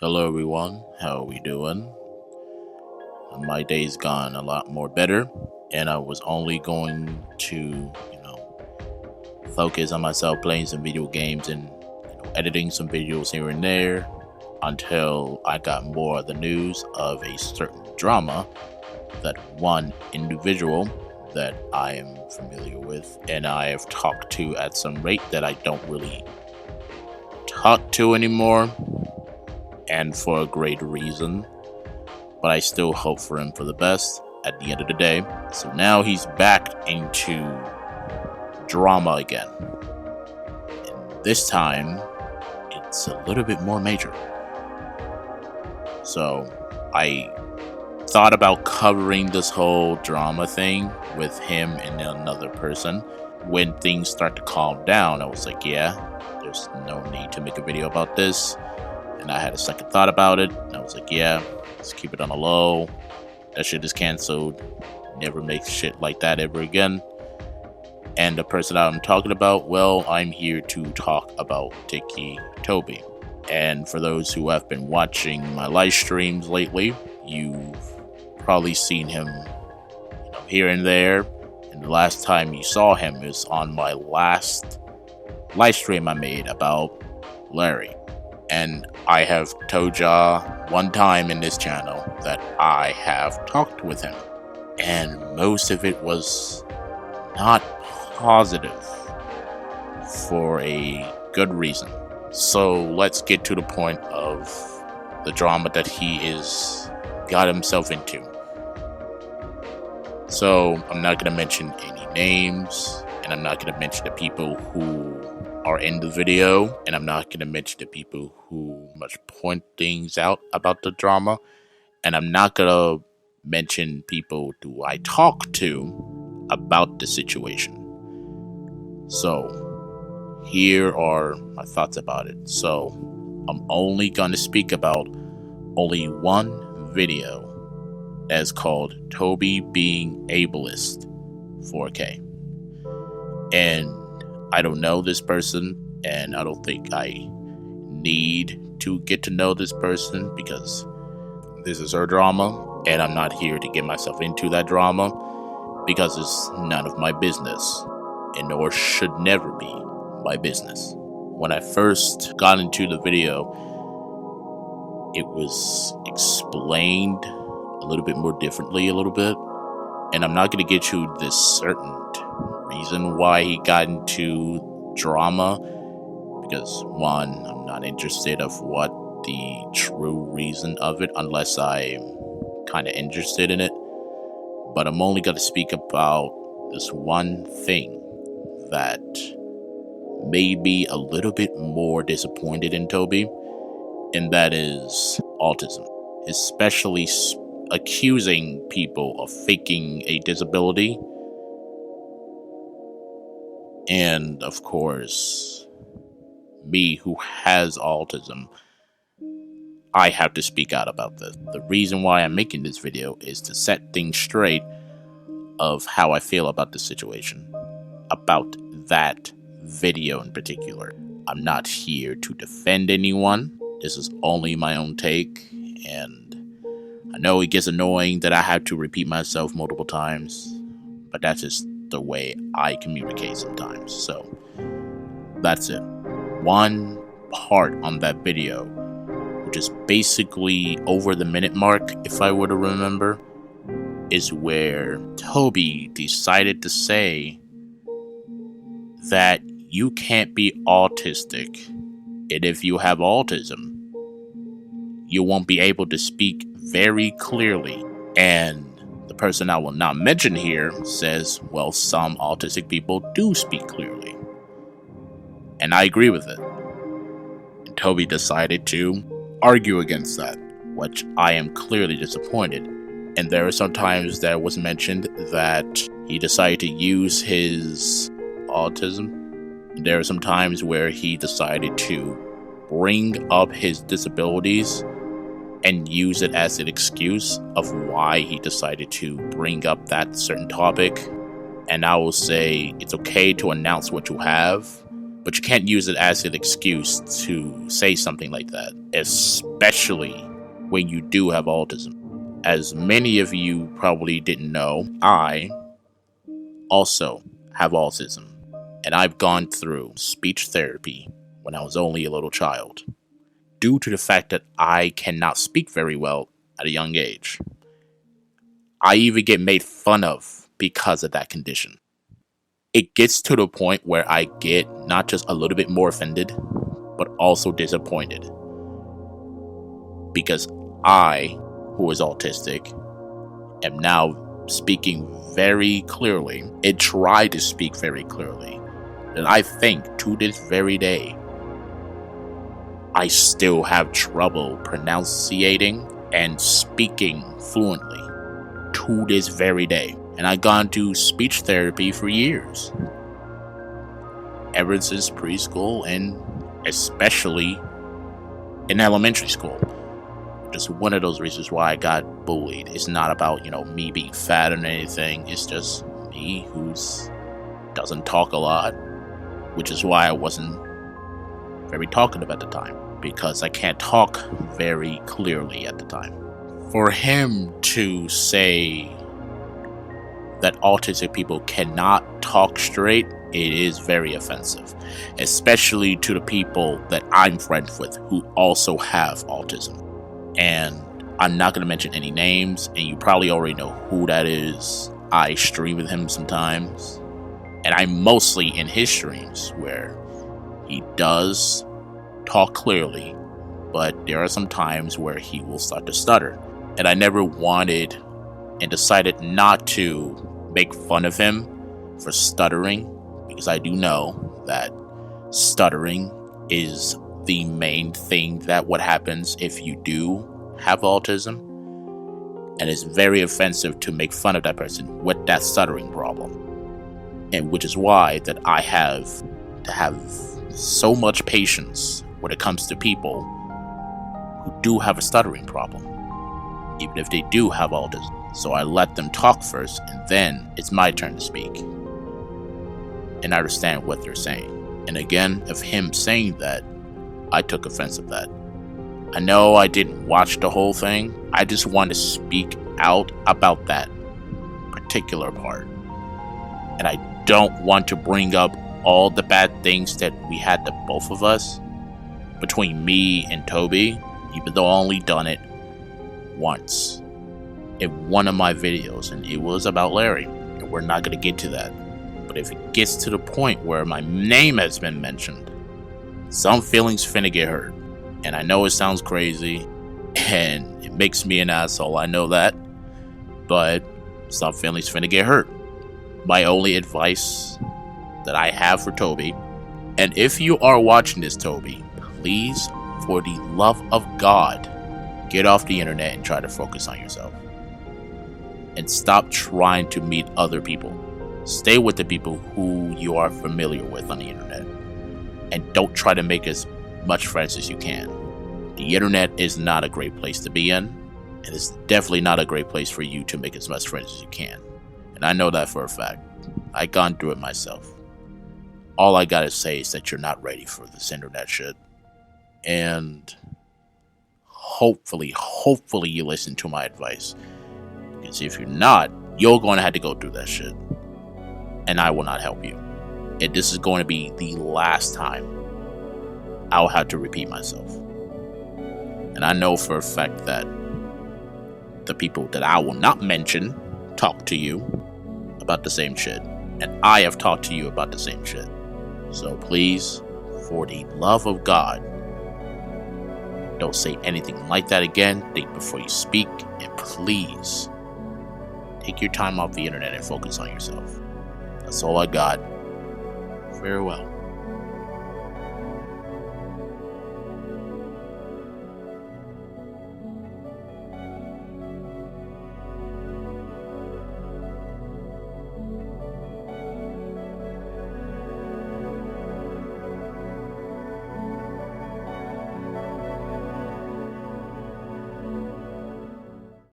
Hello everyone, how are we doing? My day's gone a lot more better, and I was only going to, focus on myself playing some video games and editing some videos here and there until I got more of the news of a certain drama that one individual that I am familiar with and I have talked to at some rate that I don't really talk to anymore, and for a great reason. But I still hope for him for the best at the end of the day. So now he's back into drama again. And this time, it's a little bit more major. So I thought about covering this whole drama thing with him and another person. When things start to calm down, I was like, yeah, there's no need to make a video about this. And I had a second thought about it, and I was like, yeah, let's keep it on the low. That shit is canceled. Never make shit like that ever again. And the person I'm talking about, well, I'm here to talk about Tiki Toby. And for those who have been watching my live streams lately, you've probably seen him here and there. And the last time you saw him is on my last live stream I made about Larry. And I have told y'all one time in this channel that I have talked with him. And most of it was not positive for a good reason. So let's get to the point of the drama that he is got himself into. So I'm not going to mention any names, and I'm not going to mention the people who are in the video, and I'm not going to mention the people who much point things out about the drama, and I'm not going to mention people who I talk to about the situation. So here are my thoughts about it. So I'm only going to speak about only one video that's called Toby Being Ableist 4K. And I don't know this person, and I don't think I need to get to know this person because this is her drama, and I'm not here to get myself into that drama because it's none of my business, and nor should never be my business. When I first got into the video, it was explained a little bit more differently and I'm not going to get you this certain reason why he got into drama, because one, I'm not interested of what the true reason of it unless I'm kind of interested in it. But I'm only going to speak about this one thing that made me a little bit more disappointed in Toby, and that is autism, especially accusing people of faking a disability. And of course, me who has autism, I have to speak out about this. The reason why I'm making this video is to set things straight of how I feel about the situation, about that video in particular. I'm not here to defend anyone. This is only my own take, and I know it gets annoying that I have to repeat myself multiple times, but that's just the way I communicate sometimes. So that's it. One part on that video, which is basically over the minute mark, if I were to remember, is where Toby decided to say that you can't be autistic, and if you have autism, you won't be able to speak very clearly. And the person I will not mention here says, well, some autistic people do speak clearly. And I agree with it. And Toby decided to argue against that, which I am clearly disappointed. And there are some times that was mentioned that he decided to use his autism. There are some times where he decided to bring up his disabilities and use it as an excuse of why he decided to bring up that certain topic. And I will say it's okay to announce what you have, But you can't use it as an excuse to say something like that, especially when you do have autism. As many of you probably didn't know, I also have autism, and I've gone through speech therapy when I was only a little child, due to the fact that I cannot speak very well at a young age. I even get made fun of because of that condition. It gets to the point where I get not just a little bit more offended, but also disappointed. Because I, who is autistic, am now speaking very clearly. It tried to speak very clearly. And I think to this very day, I still have trouble pronunciating and speaking fluently to this very day. And I've gone to speech therapy for years. Ever since preschool and especially in elementary school. Just one of those reasons why I got bullied. It's not about, me being fat or anything. It's just me who doesn't talk a lot. Which is why I wasn't very talkative at the time. Because I can't talk very clearly at the time. For him to say that autistic people cannot talk straight, it is very offensive, especially to the people that I'm friends with who also have autism. And I'm not going to mention any names, and you probably already know who that is. I stream with him sometimes, and I'm mostly in his streams where he does talk clearly, but there are some times where he will start to stutter. And I never wanted and decided not to make fun of him for stuttering, because I do know that stuttering is the main thing that what happens if you do have autism, and it's very offensive to make fun of that person with that stuttering problem. And which is why that I have to have so much patience when it comes to people who do have a stuttering problem, even if they do have autism. So I let them talk first, and then it's my turn to speak. And I understand what they're saying. And again, of him saying that, I took offense of that. I know I didn't watch the whole thing. I just wanted to speak out about that particular part. And I don't want to bring up all the bad things that we had, the both of us, between me and Toby, even though I only done it once in one of my videos, and it was about Larry, and we're not going to get to that. But if it gets to the point where my name has been mentioned, some feelings finna get hurt. And I know it sounds crazy, and it makes me an asshole, I know that, but some feelings finna get hurt. My only advice that I have for Toby, and if you are watching this, Toby, please, for the love of God, get off the internet and try to focus on yourself. And stop trying to meet other people. Stay with the people who you are familiar with on the internet. And don't try to make as much friends as you can. The internet is not a great place to be in. And it's definitely not a great place for you to make as much friends as you can. And I know that for a fact. I've gone through it myself. All I gotta say is that you're not ready for this internet shit. And hopefully you listen to my advice. Because if you're not, you're going to have to go through that shit. And I will not help you. And this is going to be the last time I'll have to repeat myself. And I know for a fact that the people that I will not mention talk to you about the same shit. And I have talked to you about the same shit. So please, for the love of God, don't say anything like that again. Think before you speak. And please, take your time off the internet and focus on yourself. That's all I got. Farewell.